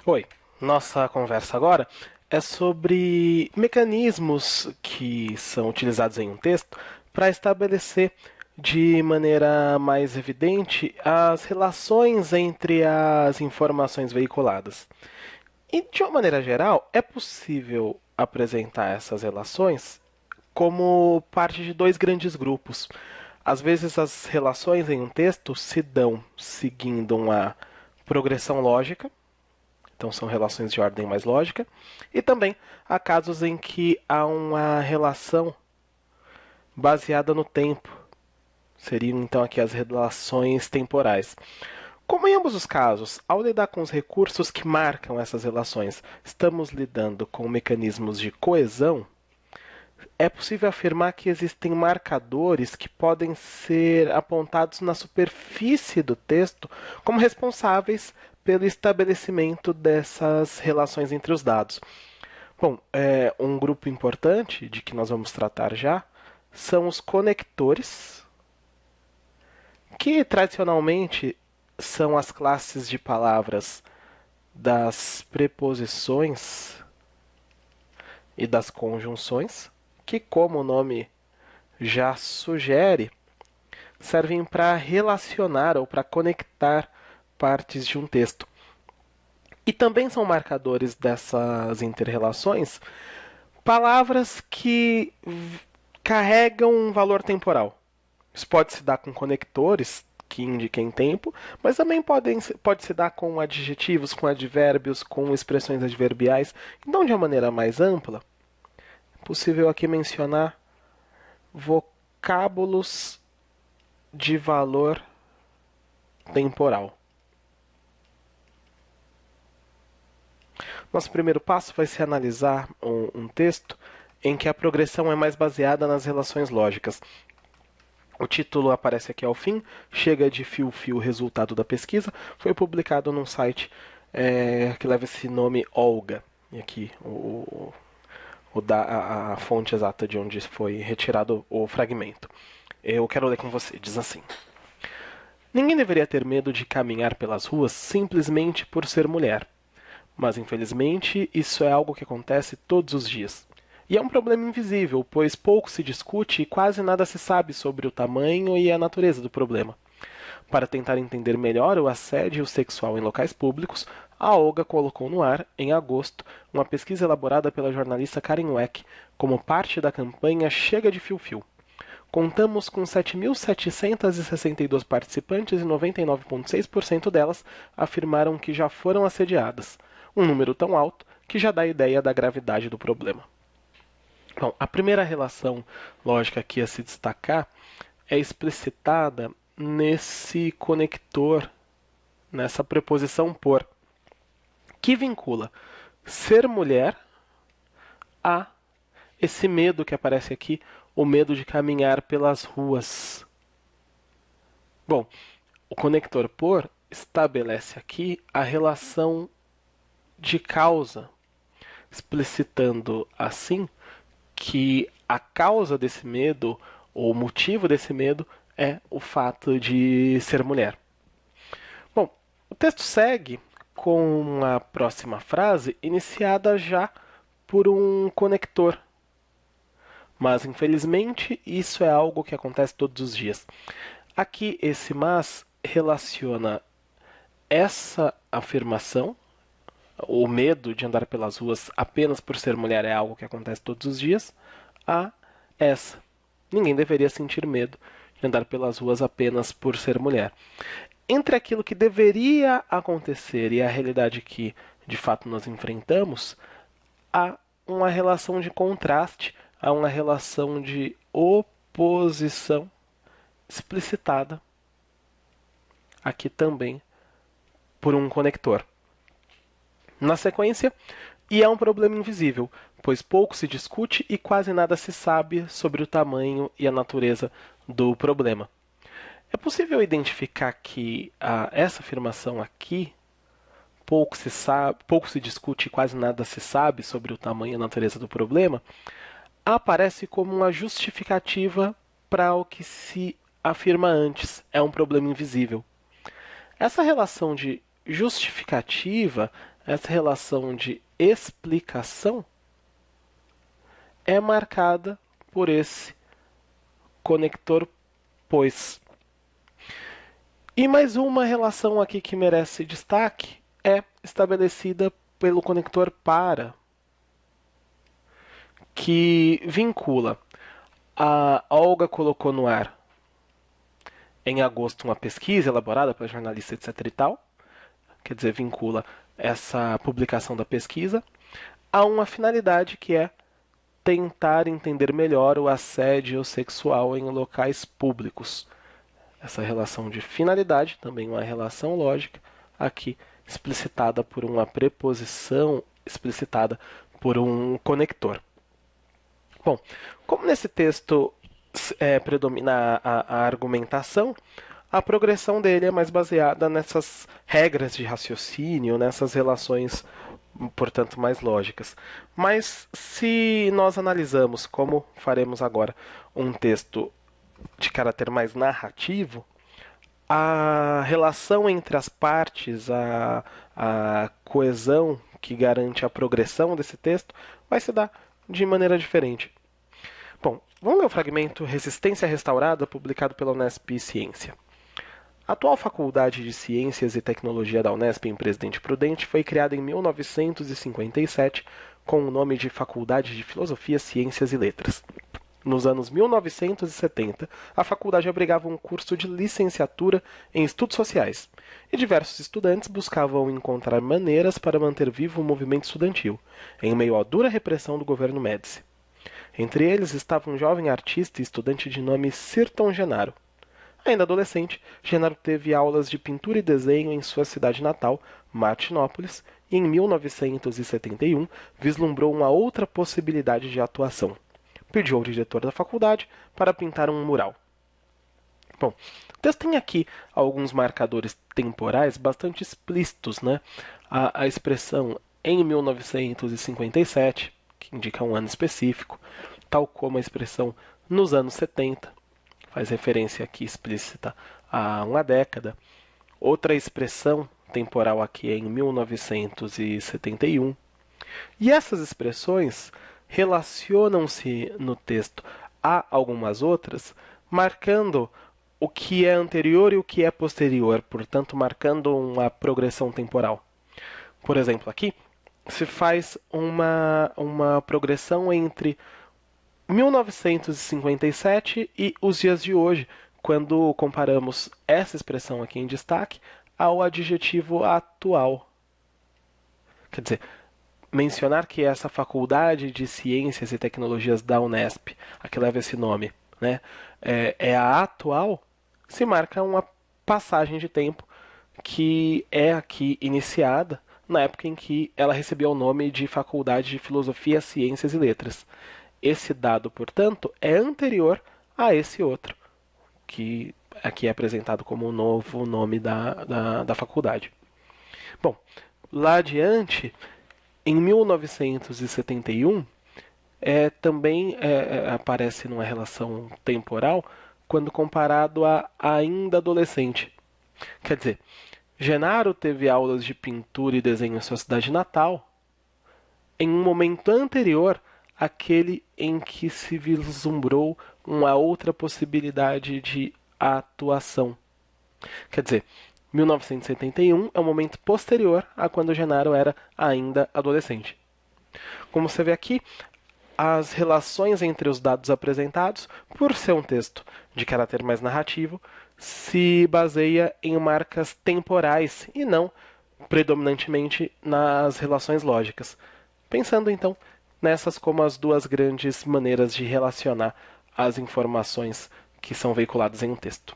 Oi, nossa conversa agora é sobre mecanismos que são utilizados em um texto para estabelecer de maneira mais evidente as relações entre as informações veiculadas. E, de uma maneira geral, é possível apresentar essas relações como parte de dois grandes grupos. Às vezes, as relações em um texto se dão seguindo uma progressão lógica, então são relações de ordem mais lógica. E também há casos em que há uma relação baseada no tempo. Seriam então aqui as relações temporais. Como em ambos os casos, ao lidar com os recursos que marcam essas relações, estamos lidando com mecanismos de coesão, é possível afirmar que existem marcadores que podem ser apontados na superfície do texto como responsáveis pelo estabelecimento dessas relações entre os dados. Bom, um grupo importante de que nós vamos tratar já são os conectores, que tradicionalmente são as classes de palavras das preposições e das conjunções, que, como o nome já sugere, servem para relacionar ou para conectar partes de um texto. E também são marcadores dessas interrelações palavras que carregam um valor temporal. Isso pode se dar com conectores que indiquem tempo, mas também pode se dar com adjetivos, com advérbios, com expressões adverbiais. Então, de uma maneira mais ampla, é possível aqui mencionar vocábulos de valor temporal. Nosso primeiro passo vai ser analisar um texto em que a progressão é mais baseada nas relações lógicas. O título aparece aqui ao fim, chega de fio-fio resultado da pesquisa, foi publicado num site que leva esse nome Olga. E aqui a fonte exata de onde foi retirado o fragmento. Eu quero ler com você, diz assim. Ninguém deveria ter medo de caminhar pelas ruas simplesmente por ser mulher. Mas, infelizmente, isso é algo que acontece todos os dias. E é um problema invisível, pois pouco se discute e quase nada se sabe sobre o tamanho e a natureza do problema. Para tentar entender melhor o assédio sexual em locais públicos, a Olga colocou no ar, em agosto, uma pesquisa elaborada pela jornalista Karen Weck como parte da campanha Chega de Fio-Fio. Contamos com 7.762 participantes e 99,6% delas afirmaram que já foram assediadas. Um número tão alto que já dá ideia da gravidade do problema. Bom, a primeira relação lógica aqui a se destacar é explicitada nesse conector, nessa preposição por, que vincula ser mulher a esse medo que aparece aqui, o medo de caminhar pelas ruas. Bom, o conector por estabelece aqui a relação de causa, explicitando assim que a causa desse medo, ou o motivo desse medo, é o fato de ser mulher. Bom, o texto segue com a próxima frase iniciada já por um conector. Mas, infelizmente, isso é algo que acontece todos os dias. Aqui, esse mas relaciona essa afirmação, o medo de andar pelas ruas apenas por ser mulher é algo que acontece todos os dias, a essa. Ninguém deveria sentir medo de andar pelas ruas apenas por ser mulher. Entre aquilo que deveria acontecer e a realidade que de fato nós enfrentamos, há uma relação de contraste, há uma relação de oposição explicitada aqui também por um conector. Na sequência, e é um problema invisível, pois pouco se discute e quase nada se sabe sobre o tamanho e a natureza do problema. É possível identificar que essa afirmação aqui, pouco se sabe, pouco se discute e quase nada se sabe sobre o tamanho e a natureza do problema, aparece como uma justificativa para o que se afirma antes, é um problema invisível. Essa relação de justificativa, essa relação de explicação, é marcada por esse conector pois. E mais uma relação aqui que merece destaque é estabelecida pelo conector para, que vincula. A Olga colocou no ar em agosto uma pesquisa elaborada pela jornalista etc e tal, quer dizer, vincula essa publicação da pesquisa a uma finalidade que é tentar entender melhor o assédio sexual em locais públicos. Essa relação de finalidade, também uma relação lógica, aqui explicitada por uma preposição, explicitada por um conector. Bom, como nesse texto predomina a argumentação, a progressão dele é mais baseada nessas regras de raciocínio, nessas relações, portanto, mais lógicas. Mas se nós analisamos, como faremos agora, um texto de caráter mais narrativo, a relação entre as partes, a coesão que garante a progressão desse texto, vai se dar de maneira diferente. Bom, vamos ler o fragmento Resistência Restaurada, publicado pela Unesp Ciência. A atual Faculdade de Ciências e Tecnologia da Unesp, em Presidente Prudente, foi criada em 1957 com o nome de Faculdade de Filosofia, Ciências e Letras. Nos anos 1970, a faculdade abrigava um curso de licenciatura em Estudos Sociais, e diversos estudantes buscavam encontrar maneiras para manter vivo o movimento estudantil, em meio à dura repressão do governo Médici. Entre eles estava um jovem artista e estudante de nome Sirton Genaro. Ainda adolescente, Genaro teve aulas de pintura e desenho em sua cidade natal, Martinópolis, e em 1971 vislumbrou uma outra possibilidade de atuação. Pediu ao diretor da faculdade para pintar um mural. Bom, o texto tem aqui alguns marcadores temporais bastante explícitos, né? A expressão em 1957, que indica um ano específico, tal como a expressão nos anos 70, faz referência aqui explícita a uma década. Outra expressão temporal aqui é em 1971. E essas expressões relacionam-se no texto a algumas outras, marcando o que é anterior e o que é posterior, portanto, marcando uma progressão temporal. Por exemplo, aqui se faz uma progressão entre 1957 e os dias de hoje, quando comparamos essa expressão aqui em destaque ao adjetivo atual. Quer dizer, mencionar que essa Faculdade de Ciências e Tecnologias da Unesp, a que leva esse nome, né, é a atual, se marca uma passagem de tempo que é aqui iniciada na época em que ela recebeu o nome de Faculdade de Filosofia, Ciências e Letras. Esse dado, portanto, é anterior a esse outro, que aqui é apresentado como o novo nome da faculdade. Bom, lá adiante, em 1971, também aparece numa relação temporal quando comparado a ainda adolescente. Quer dizer, Genaro teve aulas de pintura e desenho em sua cidade natal em um momento anterior àquele em que se vislumbrou uma outra possibilidade de atuação. Quer dizer, 1971 é um momento posterior a quando Genaro era ainda adolescente. Como você vê aqui, as relações entre os dados apresentados, por ser um texto de caráter mais narrativo, se baseia em marcas temporais e não predominantemente nas relações lógicas. Pensando então nessas como as duas grandes maneiras de relacionar as informações que são veiculadas em um texto.